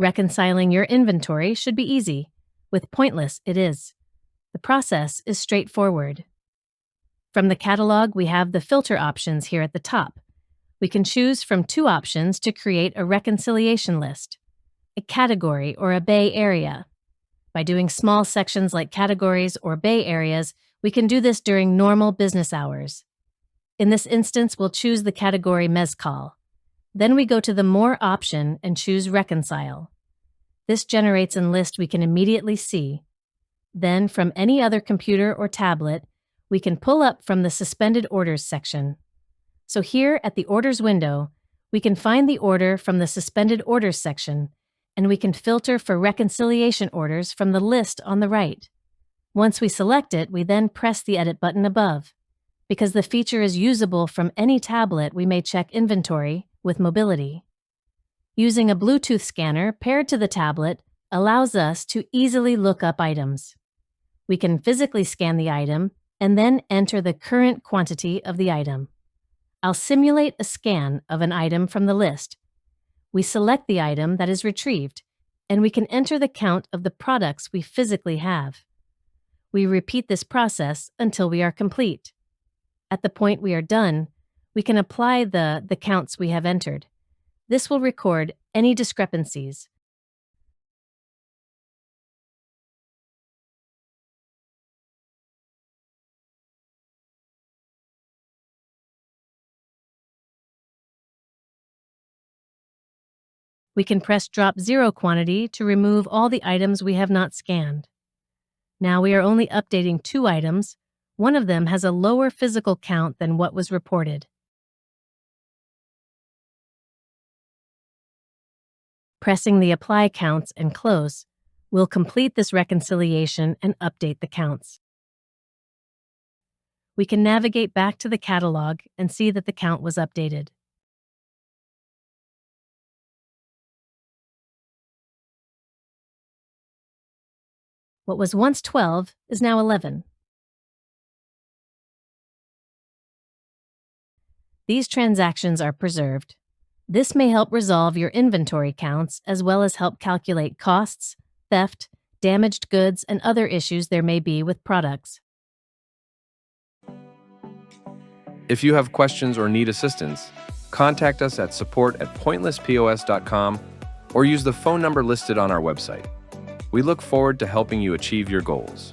Reconciling your inventory should be easy. With Pointless, it is. The process is straightforward. From the catalog, we have the filter options here at the top. We can choose from 2 options to create a reconciliation list, a category or a bay area. By doing small sections like categories or bay areas, we can do this during normal business hours. In this instance, we'll choose the category Mezcal. Then we go to the More option and choose Reconcile. This generates a list we can immediately see. Then, from any other computer or tablet, we can pull up from the Suspended Orders section. So here at the Orders window, we can find the order from the Suspended Orders section, and we can filter for reconciliation orders from the list on the right. Once we select it, we then press the Edit button above. Because the feature is usable from any tablet, we may check inventory with mobility. Using a Bluetooth scanner paired to the tablet allows us to easily look up items. We can physically scan the item and then enter the current quantity of the item. I'll simulate a scan of an item from the list. We select the item that is retrieved, and we can enter the count of the products we physically have. We repeat this process until we are complete. At the point we are done, we can apply the counts we have entered. This will record any discrepancies. We can press Drop Zero Quantity to remove all the items we have not scanned. Now we are only updating 2 items. One of them has a lower physical count than what was reported. Pressing the Apply Counts and Close will complete this reconciliation and update the counts. We can navigate back to the catalog and see that the count was updated. What was once 12 is now 11. These transactions are preserved. This may help resolve your inventory counts as well as help calculate costs, theft, damaged goods, and other issues there may be with products. If you have questions or need assistance, contact us at support@pointlesspos.com or use the phone number listed on our website. We look forward to helping you achieve your goals.